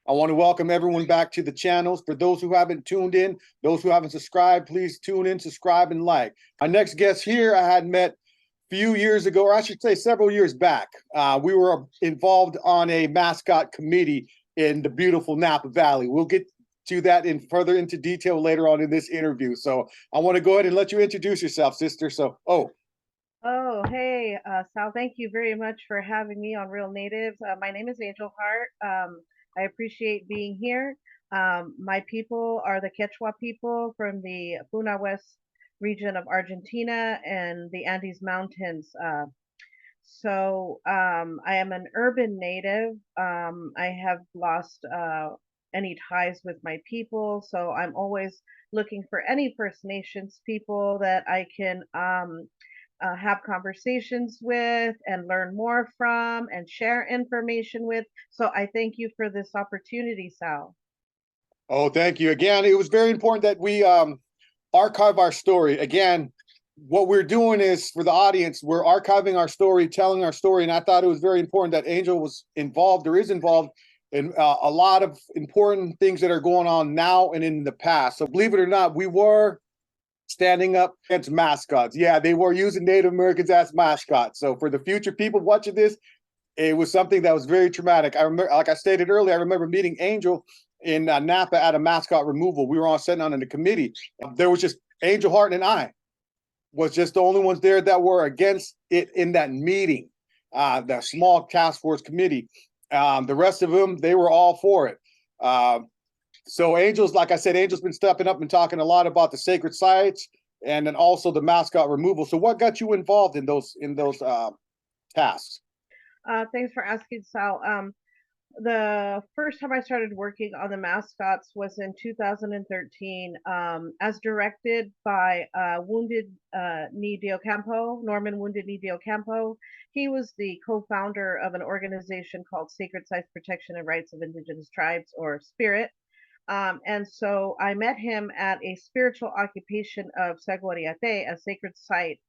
I want to welcome everyone back to the channels. For those who haven't tuned in, those who haven't subscribed, please tune in, subscribe, and like. Our next guest here I had met a few years ago, or I should say several years back. We were involved on a Mascot committee in the beautiful Napa Valley. We'll get to that in further into detail later on in this interview. So I want to go ahead and let you introduce yourself, sister. Oh, hey, Sal, thank you very much for having me on Real Natives. My name is Angel Hart. I appreciate being here. My people are the Quechua people from the Puna West region of Argentina and the Andes Mountains. I am an urban native. I have lost any ties with my people, so I'm always looking for any First Nations people that I can have conversations with and learn more from and share information with. So I thank you for this opportunity, Sal. Oh, thank you. Again, it was very important that we archive our story. Again, what we're doing is for the audience, we're archiving our story, telling our story. And I thought it was very important that Angel was involved or is involved in a lot of important things that are going on now and in the past. So believe it or not, we were standing up against mascots. Yeah, they were using Native Americans as mascots. So for the future people watching this, it was something that was very traumatic. I remember, like I stated earlier, I remember meeting Angel in Napa at a mascot removal. We were all sitting on in the committee. There was just Angel Hart and I was just the only ones there that were against it in that meeting, that small task force committee. The rest of them, they were all for it. So Angel's, like I said, Angel's been stepping up and talking a lot about the sacred sites and then also the mascot removal. So what got you involved in those tasks? Thanks for asking, Sal. The first time I started working on the mascots was in 2013, as directed by Wounded Knee Diocampo, Norman Wounded Knee Diocampo. He was the co-founder of an organization called Sacred Sites Protection and Rights of Indigenous Tribes, or SPIRIT. And so I met him at a spiritual occupation of Seguariate, a sacred site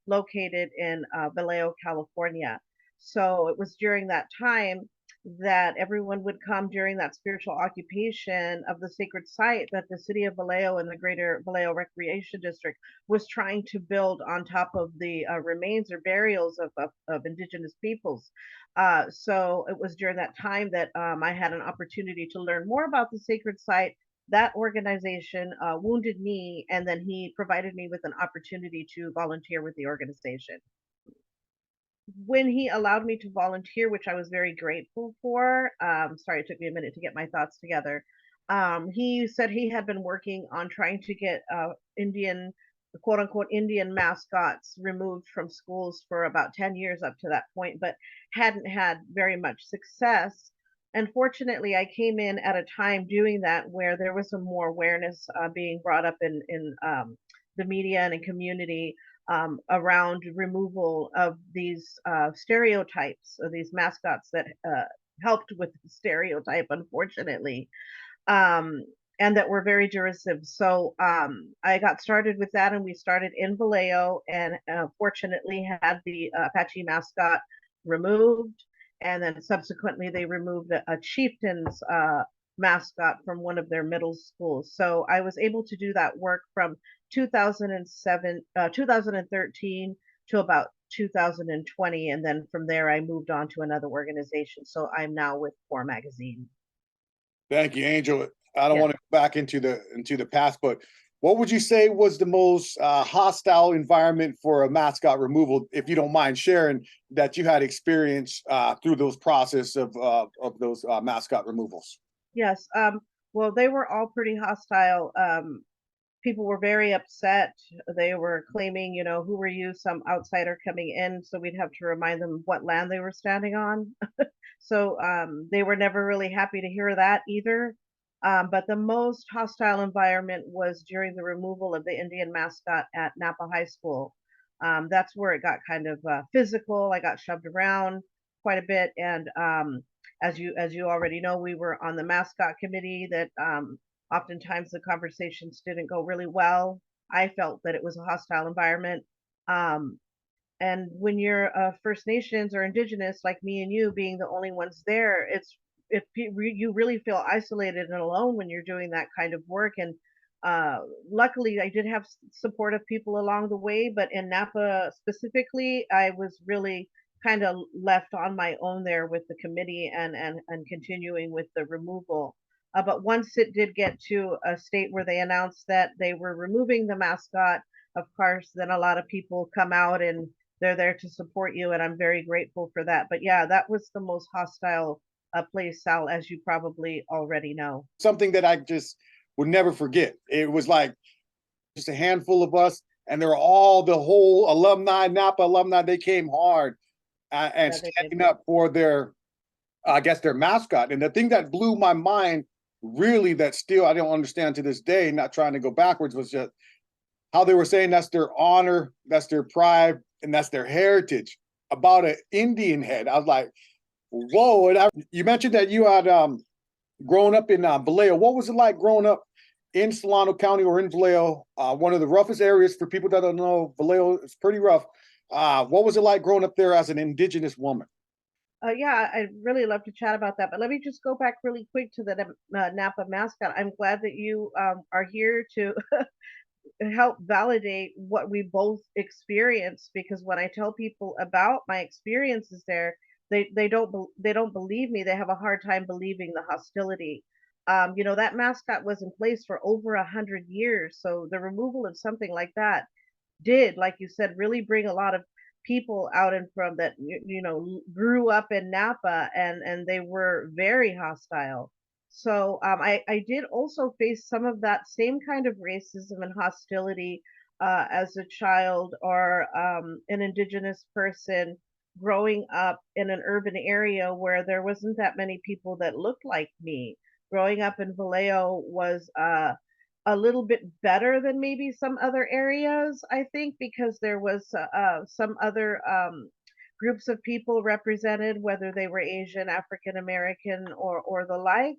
located in Vallejo, California. So it was during that time that everyone would come during that spiritual occupation of the sacred site that the city of Vallejo and the greater Vallejo Recreation District was trying to build on top of the remains or burials of indigenous peoples. So it was during that time that I had an opportunity to learn more about the sacred site, that organization, Wounded Knee, and then he provided me with an opportunity to volunteer with the organization. When he allowed me to volunteer, which I was very grateful for, sorry, it took me a minute to get my thoughts together. He said he had been working on trying to get Indian, quote unquote, Indian mascots removed from schools for about 10 years up to that point, but hadn't had very much success. Unfortunately, I came in at a time doing that where there was some more awareness being brought up in the media and in community around removal of these stereotypes, of these mascots that helped with the stereotype, unfortunately, and that were very derisive. So I got started with that, and we started in Vallejo, and fortunately had the Apache mascot removed, and then subsequently they removed a chieftain's mascot from one of their middle schools. So I was able to do that work from 2013 to about 2020, and then from there I moved on to another organization. So I'm now with Core Magazine. Thank you, Angel. I don't Yes. want to go back into the past, but what would you say was the most hostile environment for a mascot removal, if you don't mind sharing, that you had experience through those process of those mascot removals? Yes. Well, they were all pretty hostile. People were very upset. They were claiming, who were you, some outsider coming in? So we'd have to remind them what land they were standing on. So they were never really happy to hear that either. But the most hostile environment was during the removal of the Indian mascot at Napa High School. That's where it got kind of physical. I got shoved around quite a bit, and as you already know, we were on the mascot committee that oftentimes the conversations didn't go really well. I felt that it was a hostile environment. Um, and when you're First Nations or Indigenous, like me and you being the only ones there, it's you really feel isolated and alone when you're doing that kind of work. And luckily, I did have supportive people along the way, but in Napa specifically, I was really kind of left on my own there with the committee and continuing with the removal. But once it did get to a state where they announced that they were removing the mascot, of course, then a lot of people come out and they're there to support you, and I'm very grateful for that. But yeah, that was the most hostile place, Sal, as you probably already know. Something that I just would never forget. It was like just a handful of us, and they're all the whole alumni, Napa alumni. They came hard and Yeah, they did. standing up for their, I guess, their mascot. And the thing that blew my mind, really, that still I don't understand to this day, not trying to go backwards, was just how they were saying that's their honor, that's their pride, and that's their heritage about an Indian head. I was like, whoa. And you mentioned that you had grown up in Vallejo. What was it like growing up in Solano County or in Vallejo? One of the roughest areas for people that don't know, Vallejo is pretty rough. What was it like growing up there as an indigenous woman? Yeah, I'd really love to chat about that, but let me just go back really quick to the Napa mascot. I'm glad that you are here to help validate what we both experienced, because when I tell people about my experiences there, they don't believe me. They have a hard time believing the hostility. You know, that mascot was in place for over 100 years, so the removal of something like that did, like you said, really bring a lot of people out and from that you know grew up in Napa, and they were very hostile. So I did also face some of that same kind of racism and hostility as a child or an indigenous person growing up in an urban area where there wasn't that many people that looked like me. Growing up in Vallejo was a little bit better than maybe some other areas, I think, because there was some other groups of people represented, whether they were Asian, African American, or the like.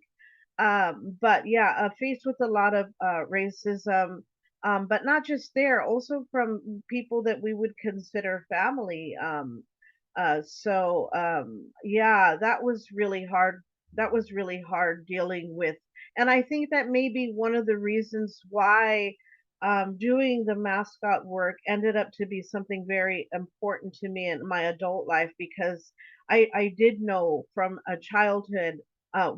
But yeah, faced with a lot of racism, but not just there, also from people that we would consider family. Yeah, that was really hard. That was really hard dealing with. And I think that may be one of the reasons why doing the mascot work ended up to be something very important to me in my adult life, because I did know from a childhood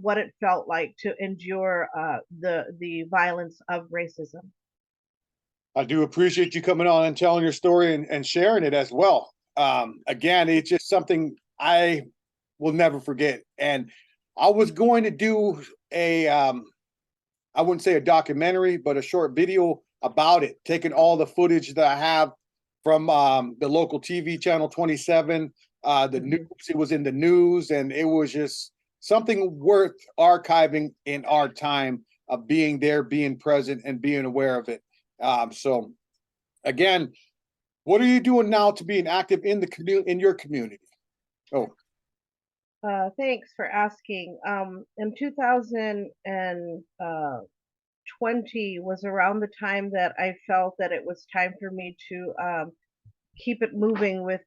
what it felt like to endure the violence of racism. I do appreciate you coming on and telling your story and sharing it as well. Again, it's just something I will never forget. And I was going to do I wouldn't say a documentary, but a short video about it, taking all the footage that I have from the local TV channel 27. The news, Mhm. it was in the news, and it was just something worth archiving in our time of being there, being present, and being aware of it. So again, what are you doing now to being active in the community, in your community? Oh, Thanks for asking. In 2020 was around the time that I felt that it was time for me to keep it moving with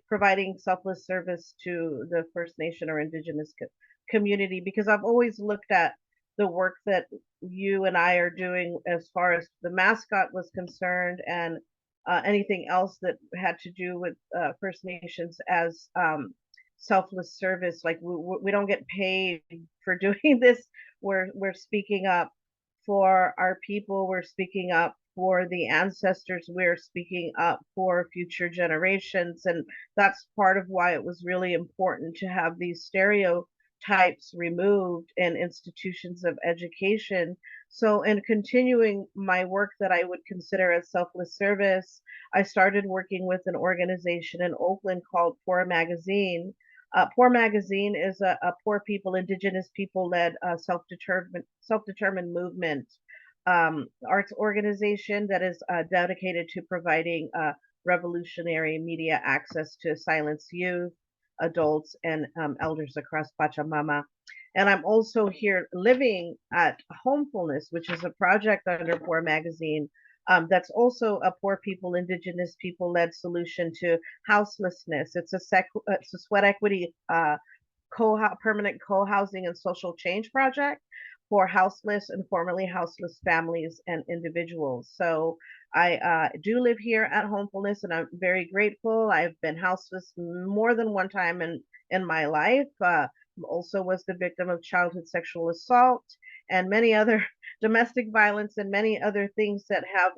providing selfless service to the First Nation or Indigenous community, because I've always looked at the work that you and I are doing as far as the mascot was concerned, and anything else that had to do with First Nations as selfless service. Like we don't get paid for doing this. We're speaking up for our people. We're speaking up for the ancestors. We're speaking up for future generations. And that's part of why it was really important to have these stereotypes removed in institutions of education. So, in continuing my work that I would consider as selfless service, I started working with an organization in Oakland called Poor Magazine. Poor Magazine is a poor people, indigenous people led self-determined movement arts organization that is dedicated to providing revolutionary media access to silenced youth, adults, and elders across Pachamama. And I'm also here living at Homefulness, which is a project under Poor Magazine that's also a poor people, indigenous people led solution to houselessness. It's a sweat equity permanent co-housing and social change project for houseless and formerly houseless families and individuals. So I do live here at Homefulness, and I'm very grateful. I've been houseless more than one time in my life. Also was the victim of childhood sexual assault and many other domestic violence and many other things that have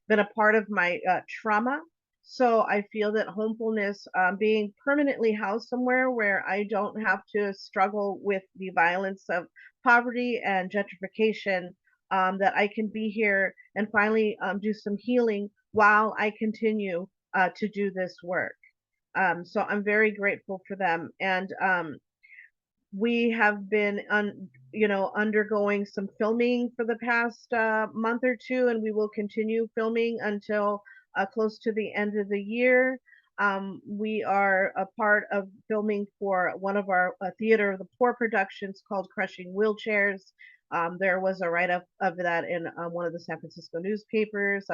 been a part of my trauma. So I feel that homefulness, being permanently housed somewhere where I don't have to struggle with the violence of poverty and gentrification, that I can be here and finally do some healing while I continue to do this work. So I'm very grateful for them. And we have been undergoing some filming for the past month or two, and we will continue filming until close to the end of the year. We are a part of filming for one of our Theater of the Poor productions called Crushing Wheelchairs. There was a write-up of that in one of the San Francisco newspapers.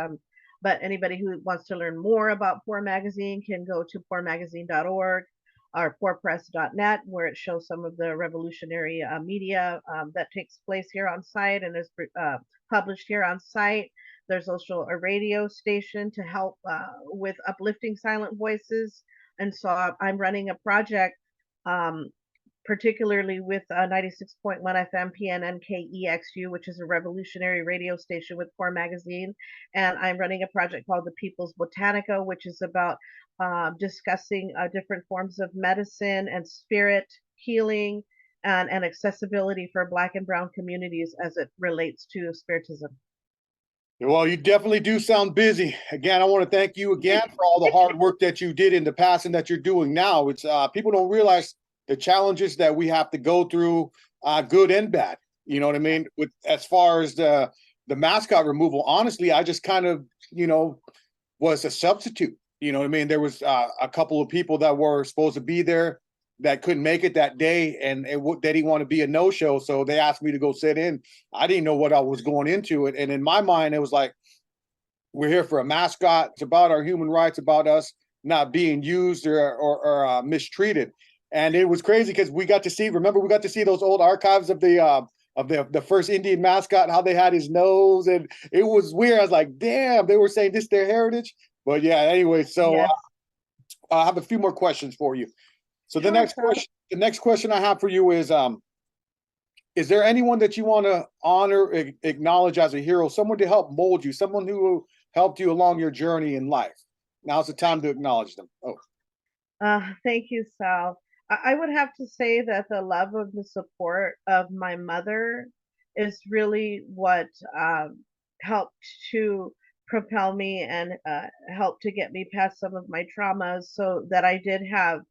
But anybody who wants to learn more about Poor Magazine can go to poormagazine.org or poorpress.net, where it shows some of the revolutionary media that takes place here on site and is published here on site. There's also a radio station to help with uplifting silent voices. And so I'm running a project particularly with 96.1 FM PNNKEXU, which is a revolutionary radio station with Poor Magazine. And I'm running a project called the People's Botanica, which is about discussing different forms of medicine and spirit healing and accessibility for Black and Brown communities as it relates to spiritism. Well, you definitely do sound busy. Again, I want to thank you again for all the hard work that you did in the past and that you're doing now. It's people don't realize the challenges that we have to go through, good and bad. You know what I mean? With as far as the mascot removal, honestly, I just kind of was a substitute. You know what I mean? There was a couple of people that were supposed to be there that couldn't make it that day, and they didn't want to be a no-show, so they asked me to go sit in. I didn't know what I was going into it, and in my mind, it was like, we're here for a mascot. It's about our human rights, about us not being used or mistreated. And it was crazy because we got to see those old archives of the first Indian mascot, how they had his nose, and it was weird. I was like, damn, they were saying this their heritage. But yeah, anyway, so Yes. I have a few more questions for you. So Sure, the next question I have for you is there anyone that you want to honor, acknowledge as a hero, someone to help mold you, someone who helped you along your journey in life? Now's the time to acknowledge them. Thank you, Sal. I would have to say that the love of the support of my mother is really what helped to propel me and helped to get me past some of my traumas, so that I did have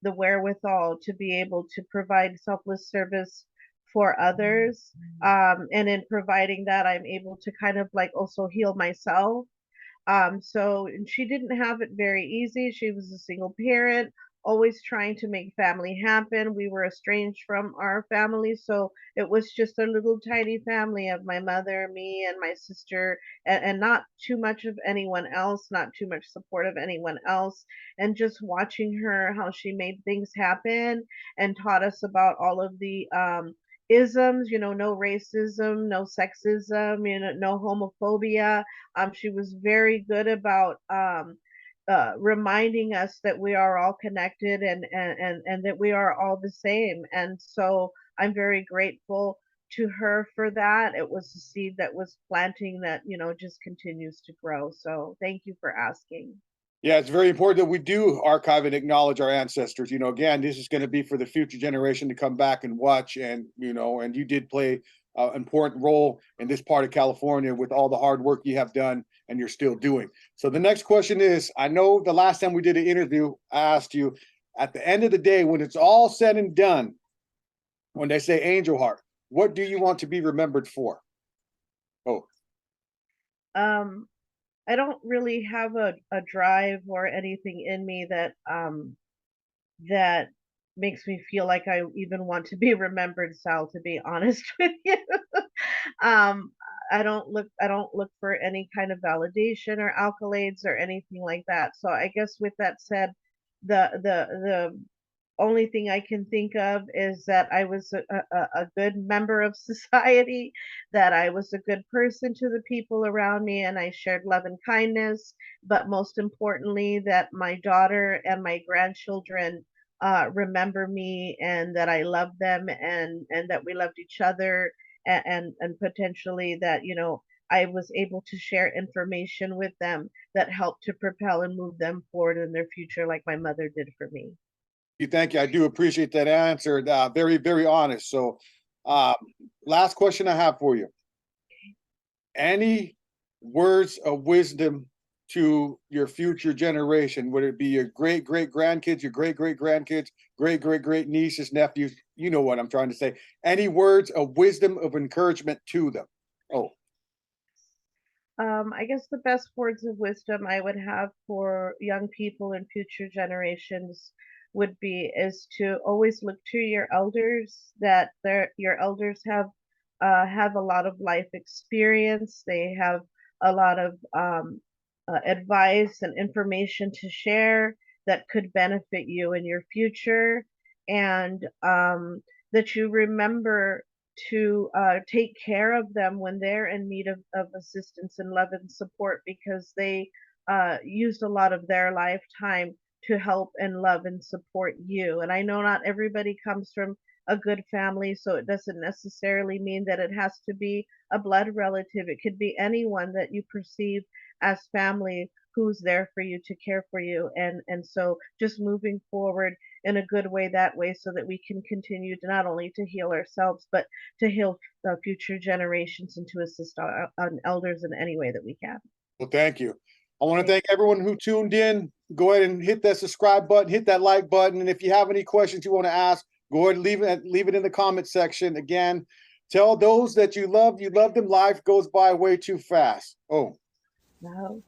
the wherewithal to be able to provide selfless service for others. And in providing that, I'm able to kind of like also heal myself. So and she didn't have it very easy. She was a single parent, always trying to make family happen. We were estranged from our family, so it was just a little tiny family of my mother, me, and my sister, and not too much of anyone else, not too much support of anyone else. And just watching her, how she made things happen and taught us about all of the isms, no racism, no sexism, no homophobia. She was very good about reminding us that we are all connected and that we are all the same. And so I'm very grateful to her for that. It was a seed that was planting that, just continues to grow. So thank you for asking. Yeah, it's very important that we do archive and acknowledge our ancestors. Again, this is going to be for the future generation to come back and watch. And, and you did play an important role in this part of California with all the hard work you have done and you're still doing. So the next question is, I know the last time we did an interview, I asked you, at the end of the day, when it's all said and done, when they say Angel Heart, what do you want to be remembered for? Oh, I don't really have a drive or anything in me that makes me feel like I even want to be remembered, Sal, to be honest with you. um, I don't look for any kind of validation or accolades or anything like that. So I guess with that said, the only thing I can think of is that I was a good member of society, that I was a good person to the people around me, and I shared love and kindness. But most importantly, that my daughter and my grandchildren remember me, and that I love them, and that we loved each other, and potentially that, you know, I was able to share information with them that helped to propel and move them forward in their future, like my mother did for me. Thank you. I do appreciate that answer. Very, very honest. So, uh, last question I have for you. Any words of wisdom to your future generation, whether it be your great great grandkids, your great great grandkids, great great great nieces, nephews? You know what I'm trying to say. Any words of wisdom, of encouragement to them? Oh, I guess the best words of wisdom I would have for young people and future generations would be is to always look to your elders, that your elders have a lot of life experience. They have a lot of advice and information to share that could benefit you in your future, and that you remember to take care of them when they're in need of assistance and love and support, because they used a lot of their lifetime to help and love and support you. And I know not everybody comes from a good family, so it doesn't necessarily mean that it has to be a blood relative. It could be anyone that you perceive as family who's there for you to care for you. And so just moving forward in a good way that way, so that we can continue to not only to heal ourselves, but to heal future generations and to assist our elders in any way that we can. well, thank you. I want to Thank thank everyone who tuned in. Go ahead and hit that subscribe button, hit that like button, and if you have any questions you want to ask, go ahead and leave it in the comment section. Again, tell those that you love them. Life goes by way too fast. Oh. you.